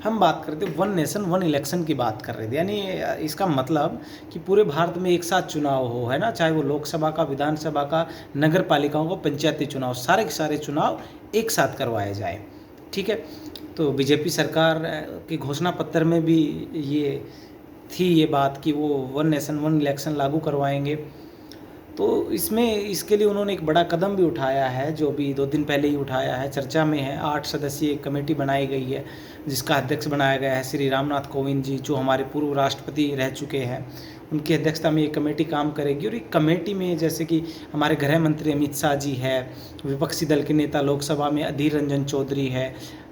हम बात करते वन नेशन वन इलेक्शन की बात कर रहे थे, यानी इसका मतलब कि पूरे भारत में एक साथ चुनाव हो, है ना, चाहे वो लोकसभा का, विधानसभा का, नगर पालिकाओं का, पंचायती चुनाव, सारे के सारे चुनाव एक साथ करवाए जाए। ठीक है, तो बीजेपी सरकार के घोषणा पत्र में भी ये थी ये बात कि वो वन नेशन वन इलेक्शन लागू करवाएंगे। तो इसके लिए उन्होंने एक बड़ा कदम भी उठाया है, जो भी 2 दिन पहले ही उठाया है, चर्चा में है। 8 सदस्यीय एक कमेटी बनाई गई है जिसका अध्यक्ष बनाया गया है श्री रामनाथ कोविंद जी, जो हमारे पूर्व राष्ट्रपति रह चुके हैं। उनकी अध्यक्षता में ये कमेटी काम करेगी और एक कमेटी में जैसे कि हमारे गृह मंत्री अमित शाह जी है, विपक्षी दल के नेता लोकसभा में अधीर रंजन चौधरी है,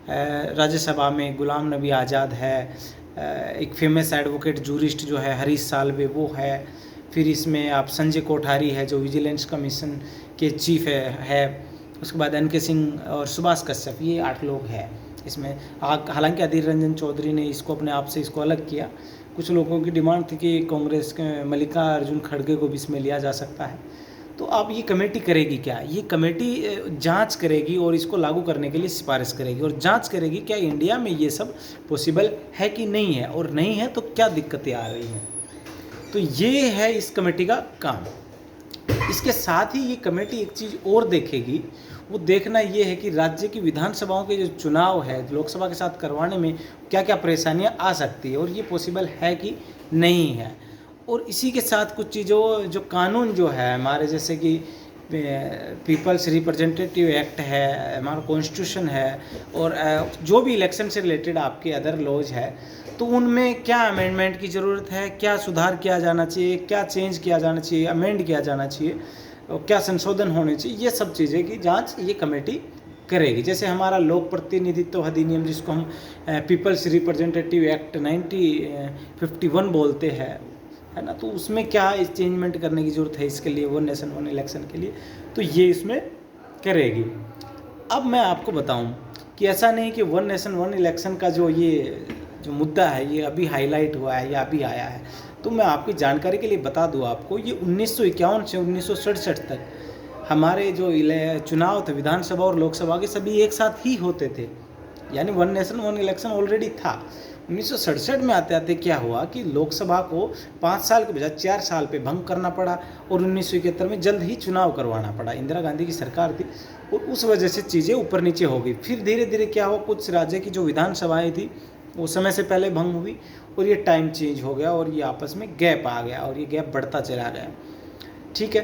राज्यसभा में गुलाम नबी आज़ाद है, एक फेमस एडवोकेट जूरिस्ट जो है हरीश साल्वे वो है, फिर इसमें आप संजय कोठारी है जो विजिलेंस कमीशन के चीफ है, उसके बाद एन के सिंह और सुभाष कश्यप, ये 8 लोग हैं इसमें। हालांकि अधीर रंजन चौधरी ने इसको अपने आप से इसको अलग किया। कुछ लोगों की डिमांड थी कि कांग्रेस के मल्लिकार्जुन खड़गे को भी इसमें लिया जा सकता है। तो अब ये कमेटी करेगी क्या? ये कमेटी जांच करेगी और इसको लागू करने के लिए सिफारिश करेगी और जांच करेगी क्या इंडिया में ये सब पॉसिबल है कि नहीं है, और नहीं है तो क्या दिक्कतें आ रही हैं। तो ये है इस कमेटी का काम। इसके साथ ही ये कमेटी एक चीज़ और देखेगी, वो देखना ये है कि राज्य की विधानसभाओं के जो चुनाव है लोकसभा के साथ करवाने में क्या क्या परेशानियां आ सकती है और ये पॉसिबल है कि नहीं है। और इसी के साथ कुछ चीज़ों जो कानून जो है हमारे, जैसे कि पीपल्स रिप्रेजेंटेटिव एक्ट है, हमारा कॉन्स्टिट्यूशन है, और जो भी इलेक्शन से रिलेटेड आपके अदर लॉज है, तो उनमें क्या अमेंडमेंट की ज़रूरत है, क्या सुधार किया जाना चाहिए, क्या चेंज किया जाना चाहिए, अमेंड किया जाना चाहिए, और क्या संशोधन होने चाहिए, ये सब चीज़ें की जांच ये कमेटी करेगी। जैसे हमारा लोक प्रतिनिधित्व अधिनियम जिसको हम पीपल्स रिप्रेजेंटेटिव एक्ट 1951 बोलते हैं, है ना, तो उसमें क्या चेंजमेंट करने की ज़रूरत है इसके लिए, वन नेशन वन इलेक्शन के लिए, तो ये इसमें करेगी। अब मैं आपको बताऊं कि ऐसा नहीं कि वन नेशन वन इलेक्शन का जो मुद्दा है ये अभी हाईलाइट हुआ है या अभी आया है। तो मैं आपकी जानकारी के लिए बता दूं आपको, ये 1951 से 1967 तक हमारे जो चुनाव थे विधानसभा और लोकसभा के, सभी एक साथ ही होते थे, यानी one nation one election already था। 1967 में आते आते क्या हुआ कि लोकसभा को 5 साल के बजाय 4 साल पे भंग करना पड़ा और 1971 में जल्द ही चुनाव करवाना पड़ा। इंदिरा गांधी की सरकार थी और उस वजह से चीज़ें ऊपर नीचे हो गई। फिर धीरे धीरे क्या हुआ, कुछ राज्य की जो विधानसभाएं थी वो समय से पहले भंग हुई और ये टाइम चेंज हो गया और ये आपस में गैप आ गया और ये गैप बढ़ता चला गया। ठीक है,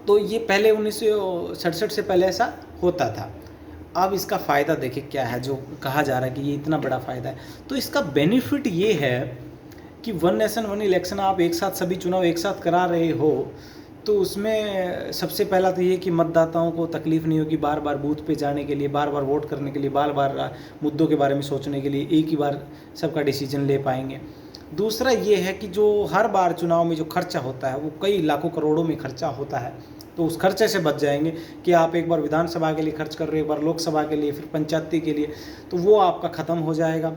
तो ये पहले 1967 से पहले ऐसा होता था। अब इसका फ़ायदा देखिए क्या है, जो कहा जा रहा है कि ये इतना बड़ा फ़ायदा है। तो इसका बेनिफिट ये है कि वन नेशन वन इलेक्शन आप एक साथ सभी चुनाव एक साथ करा रहे हो, तो उसमें सबसे पहला तो ये कि मतदाताओं को तकलीफ़ नहीं होगी बार बार बूथ पे जाने के लिए, बार बार वोट करने के लिए, बार बार मुद्दों के बारे में सोचने के लिए, एक ही बार सबका डिसीजन ले पाएंगे। दूसरा ये है कि जो हर बार चुनाव में जो खर्चा होता है वो कई लाखों करोड़ों में खर्चा होता है, तो उस खर्चे से बच जाएंगे कि आप एक बार विधानसभा के लिए खर्च कर रहे हो, एक बार लोकसभा के लिए, फिर पंचायती के लिए, तो वो आपका ख़त्म हो जाएगा।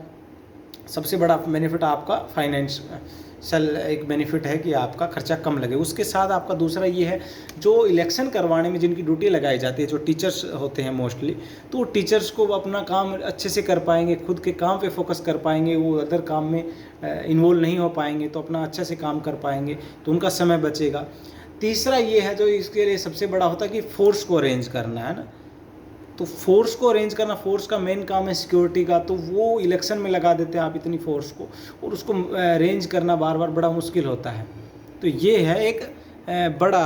सबसे बड़ा बेनिफिट आपका फाइनेंशियल एक बेनिफिट है कि आपका खर्चा कम लगे। उसके साथ आपका दूसरा ये है, जो इलेक्शन करवाने में जिनकी ड्यूटी लगाई जाती है, जो टीचर्स होते हैं मोस्टली, तो वो टीचर्स को अपना काम अच्छे से कर पाएंगे, खुद के काम पे फोकस कर पाएंगे, वो अदर काम में इन्वॉल्व नहीं हो पाएंगे, तो अपना अच्छे से काम कर पाएंगे, तो उनका समय बचेगा। तीसरा ये है जो इसके लिए सबसे बड़ा होता है कि फोर्स को अरेंज करना, है ना, तो फोर्स को अरेंज करना, फोर्स का मेन काम है सिक्योरिटी का, तो वो इलेक्शन में लगा देते हैं आप इतनी फोर्स को, और उसको अरेंज करना बार बार बड़ा मुश्किल होता है। तो ये है एक बड़ा